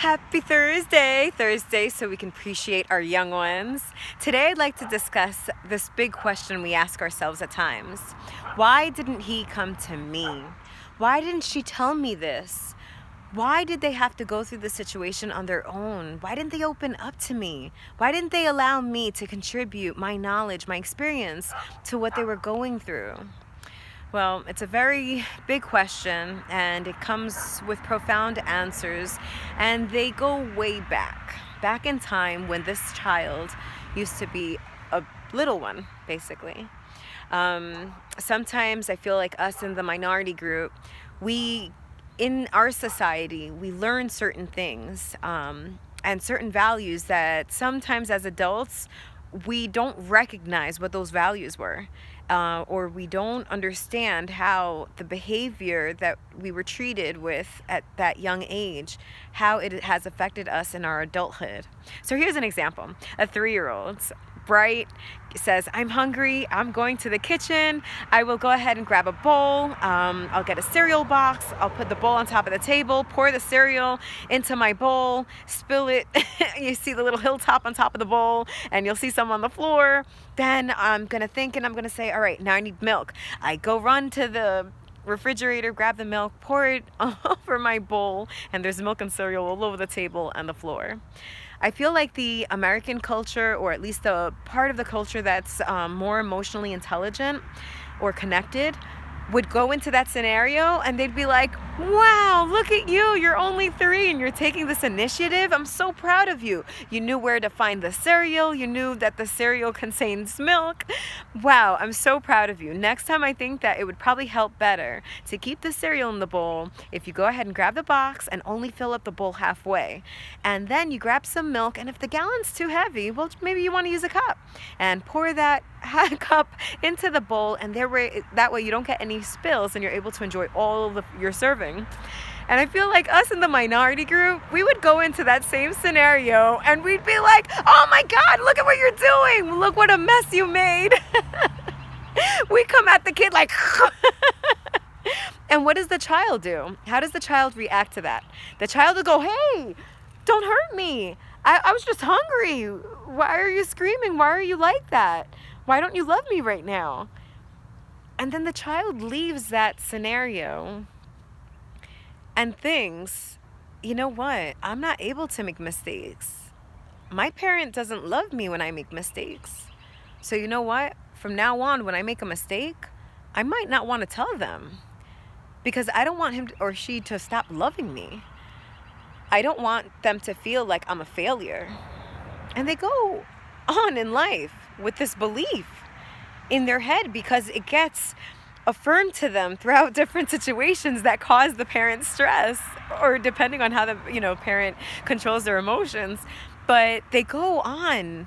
Happy Thursday, so we can appreciate our young ones. Today I'd like to discuss this big question we ask ourselves at times. Why didn't he come to me? Why didn't she tell me this? Why did they have to go through the situation on their own? Why didn't they open up to me? Why didn't they allow me to contribute my knowledge, my experience to what they were going through? Well, it's a very big question, and it comes with profound answers, and they go way back in time when this child used to be a little one, basically. Sometimes I feel like us in the minority group, in our society, we learn certain things and certain values that sometimes as adults, we don't recognize what those values were. Or we don't understand how the behavior that we were treated with at that young age, how it has affected us in our adulthood. So here's an example. A 3-year-old, bright, says, I'm hungry, I'm going to the kitchen, I will go ahead and grab a bowl, I'll get a cereal box, I'll put the bowl on top of the table, pour the cereal into my bowl, spill it, you see the little hilltop on top of the bowl, and you'll see some on the floor. Then I'm gonna think and I'm gonna say, all right, now I need milk. I go run to the refrigerator, grab the milk, pour it over my bowl, and there's milk and cereal all over the table and the floor. I feel like the American culture, or at least the part of the culture that's more emotionally intelligent or connected, would go into that scenario and they'd be like, wow, look at you, you're only 3 and you're taking this initiative. I'm so proud of you. You knew where to find the cereal. You knew that the cereal contains milk. Wow, I'm so proud of you. Next time I think that it would probably help better to keep the cereal in the bowl if you go ahead and grab the box and only fill up the bowl halfway. And then you grab some milk, and if the gallon's too heavy, well, maybe you want to use a cup and pour that cup into the bowl, and that way you don't get any spills and you're able to enjoy all of your serving. And I feel like us in the minority group, we would go into that same scenario and we'd be like, oh my God, look at what you're doing. Look what a mess you made. We come at the kid like, and what does the child do? How does the child react to that? The child will go, hey, don't hurt me. I was just hungry. Why are you screaming? Why are you like that? Why don't you love me right now? And then the child leaves that scenario and thinks, you know what? I'm not able to make mistakes. My parent doesn't love me when I make mistakes. So you know what? From now on, when I make a mistake, I might not want to tell them because I don't want him or she to stop loving me. I don't want them to feel like I'm a failure. And they go on in life with this belief in their head because it gets affirmed to them throughout different situations that cause the parent stress, or depending on how the parent controls their emotions. But they go on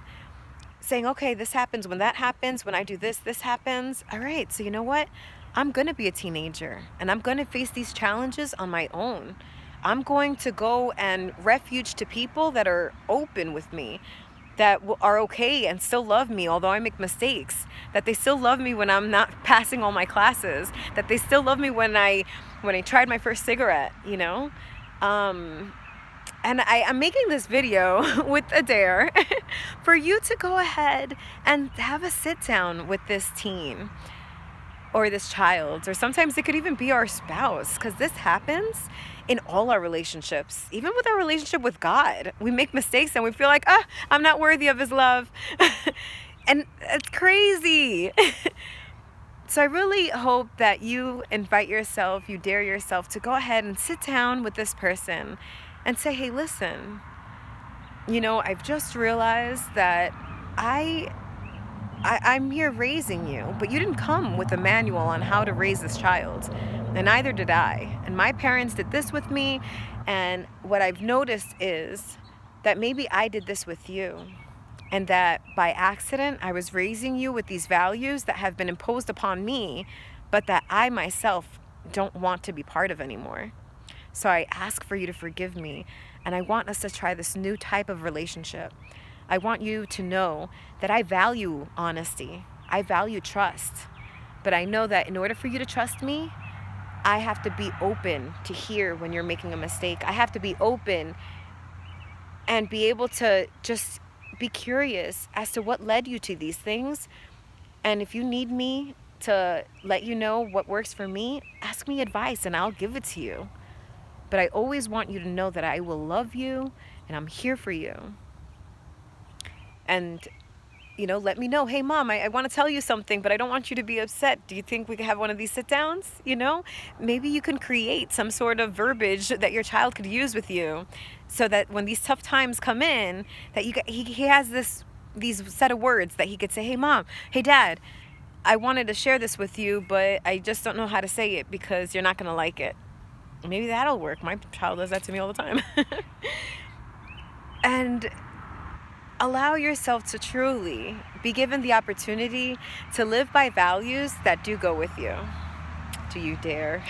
saying, okay, this happens when that happens, when I do this happens. All right, so you know what? I'm going to be a teenager and I'm going to face these challenges on my own. I'm going to go and refuge to people that are open with me, that are okay and still love me although I make mistakes, that they still love me when I'm not passing all my classes, that they still love me when I tried my first cigarette, And I'm making this video with a dare for you to go ahead and have a sit down with this teen or this child, or sometimes it could even be our spouse, because this happens in all our relationships, even with our relationship with God. We make mistakes and we feel like, I'm not worthy of his love. And it's crazy. So I really hope that you invite yourself, you dare yourself to go ahead and sit down with this person and say, hey, listen, I've just realized that I'm here raising you, but you didn't come with a manual on how to raise this child, and neither did I. And my parents did this with me, and what I've noticed is that maybe I did this with you, and that by accident I was raising you with these values that have been imposed upon me, but that I myself don't want to be part of anymore. So I ask for you to forgive me, and I want us to try this new type of relationship. I want you to know that I value honesty. I value trust. But I know that in order for you to trust me, I have to be open to hear when you're making a mistake. I have to be open and be able to just be curious as to what led you to these things. And if you need me to let you know what works for me, ask me advice and I'll give it to you. But I always want you to know that I will love you and I'm here for you. And, let me know, hey, mom, I want to tell you something, but I don't want you to be upset. Do you think we could have one of these sit downs? Maybe you can create some sort of verbiage that your child could use with you so that when these tough times come in, that he has these set of words that he could say, hey, mom, hey, dad, I wanted to share this with you, but I just don't know how to say it because you're not going to like it. Maybe that'll work. My child does that to me all the time. And allow yourself to truly be given the opportunity to live by values that do go with you. Do you dare?